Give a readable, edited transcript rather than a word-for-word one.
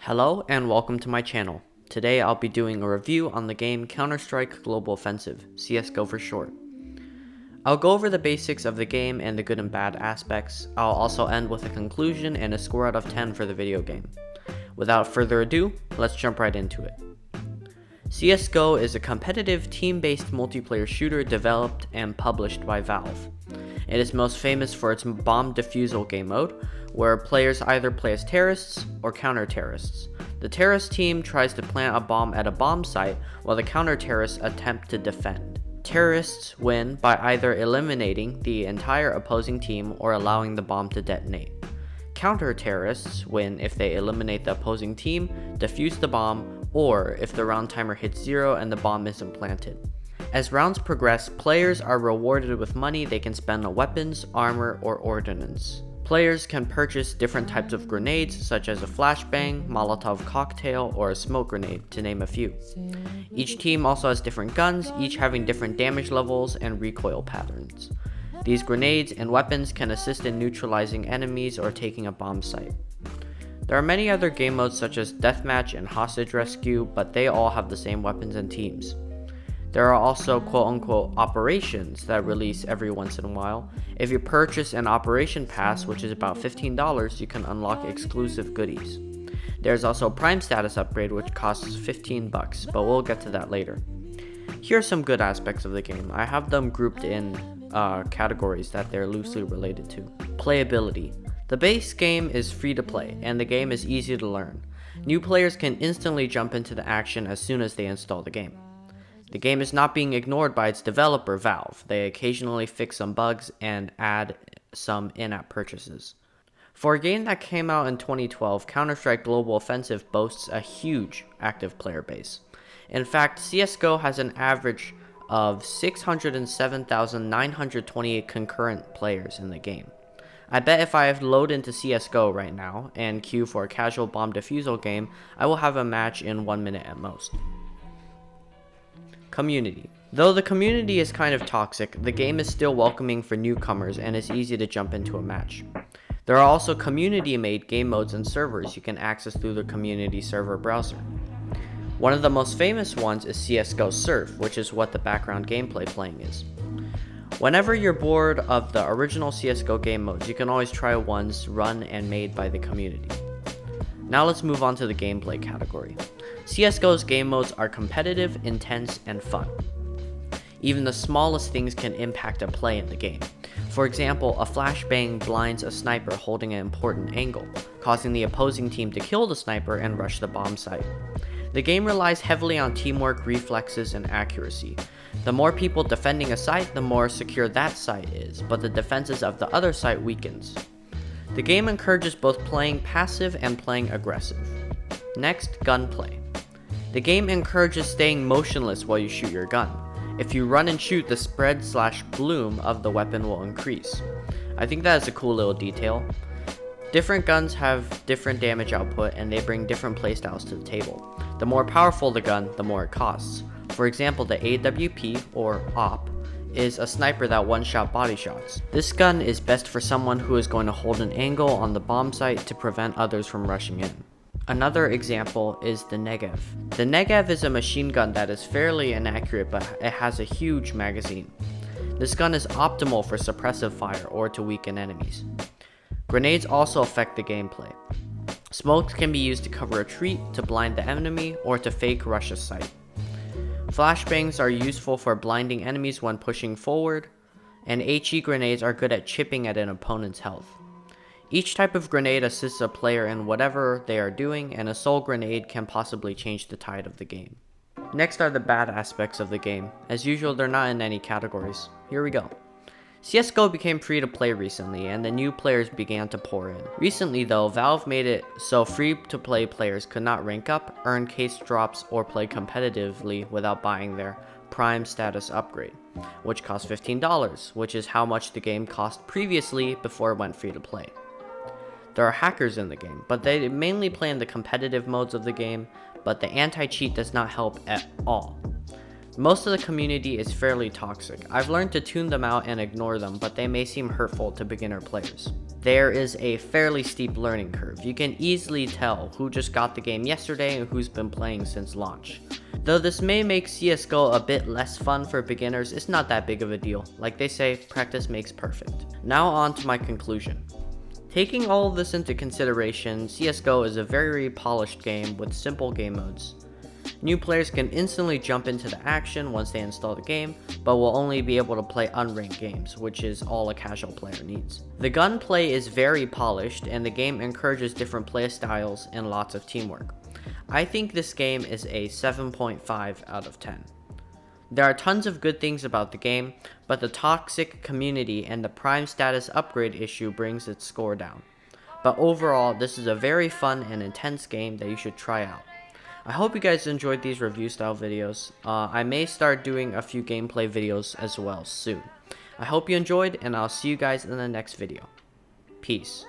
Hello and welcome to my channel. Today I'll be doing a review on the game Counter-Strike Global Offensive, CSGO for short. I'll go over the basics of the game and the good and bad aspects. I'll also end with a conclusion and a score out of 10 for the video game. Without further ado, let's jump right into it. CSGO is a competitive team-based multiplayer shooter developed and published by Valve. It is most famous for its bomb defusal game mode, where players either play as terrorists or counter-terrorists. The terrorist team tries to plant a bomb at a bomb site, while the counter-terrorists attempt to defend. Terrorists win by either eliminating the entire opposing team or allowing the bomb to detonate. Counter-terrorists win if they eliminate the opposing team, defuse the bomb, or if the round timer hits 0 and the bomb isn't planted. As rounds progress, players are rewarded with money they can spend on weapons, armor, or ordnance. Players can purchase different types of grenades, such as a flashbang, Molotov cocktail, or a smoke grenade, to name a few. Each team also has different guns, each having different damage levels and recoil patterns. These grenades and weapons can assist in neutralizing enemies or taking a bomb site. There are many other game modes such as deathmatch and hostage rescue, but they all have the same weapons and teams. There are also quote-unquote operations that release every once in a while. If you purchase an operation pass, which is about $15, you can unlock exclusive goodies. There's also Prime status upgrade, which costs $15, but we'll get to that later. Here are some good aspects of the game. I have them grouped in categories that they're loosely related to. Playability. The base game is free to play, and the game is easy to learn. New players can instantly jump into the action as soon as they install the game. The game is not being ignored by its developer, Valve. They occasionally fix some bugs and add some in-app purchases. For a game that came out in 2012, Counter-Strike Global Offensive boasts a huge active player base. In fact, CSGO has an average of 607,928 concurrent players in the game. I bet if I load into CSGO right now and queue for a casual bomb defusal game, I will have a match in 1 minute at most. Community. Though the community is kind of toxic, the game is still welcoming for newcomers and is easy to jump into a match. There are also community-made game modes and servers you can access through the community server browser. One of the most famous ones is CSGO Surf, which is what the background gameplay playing is. Whenever you're bored of the original CSGO game modes, you can always try ones run and made by the community. Now let's move on to the gameplay category. CSGO's game modes are competitive, intense, and fun. Even the smallest things can impact a play in the game. For example, a flashbang blinds a sniper holding an important angle, causing the opposing team to kill the sniper and rush the bomb site. The game relies heavily on teamwork, reflexes, and accuracy. The more people defending a site, the more secure that site is, but the defenses of the other site weakens. The game encourages both playing passive and playing aggressive. Next, gunplay. The game encourages staying motionless while you shoot your gun. If you run and shoot, the spread/bloom of the weapon will increase. I think that is a cool little detail. Different guns have different damage output and they bring different playstyles to the table. The more powerful the gun, the more it costs. For example, the AWP, or AWP, is a sniper that one-shot body shots. This gun is best for someone who is going to hold an angle on the bomb site to prevent others from rushing in. Another example is the Negev. The Negev is a machine gun that is fairly inaccurate, but it has a huge magazine. This gun is optimal for suppressive fire or to weaken enemies. Grenades also affect the gameplay. Smokes can be used to cover a retreat, to blind the enemy, or to fake rush a site. Flashbangs are useful for blinding enemies when pushing forward, and HE grenades are good at chipping at an opponent's health. Each type of grenade assists a player in whatever they are doing, and a sole grenade can possibly change the tide of the game. Next are the bad aspects of the game. As usual, they're not in any categories. Here we go. CSGO became free to play recently, and the new players began to pour in. Recently though, Valve made it so free to play players could not rank up, earn case drops, or play competitively without buying their Prime status upgrade, which cost $15, which is how much the game cost previously before it went free to play. There are hackers in the game, but they mainly play in the competitive modes of the game, but the anti-cheat does not help at all. Most of the community is fairly toxic. I've learned to tune them out and ignore them, but they may seem hurtful to beginner players. There is a fairly steep learning curve. You can easily tell who just got the game yesterday and who's been playing since launch. Though this may make CSGO a bit less fun for beginners, it's not that big of a deal. Like they say, practice makes perfect. Now on to my conclusion. Taking all of this into consideration, CSGO is a very polished game with simple game modes. New players can instantly jump into the action once they install the game, but will only be able to play unranked games, which is all a casual player needs. The gunplay is very polished, and the game encourages different play styles and lots of teamwork. I think this game is a 7.5 out of 10. There are tons of good things about the game, but the toxic community and the prime status upgrade issue brings its score down. But overall, this is a very fun and intense game that you should try out. I hope you guys enjoyed these review style videos. I may start doing a few gameplay videos as well soon. I hope you enjoyed, and I'll see you guys in the next video. Peace.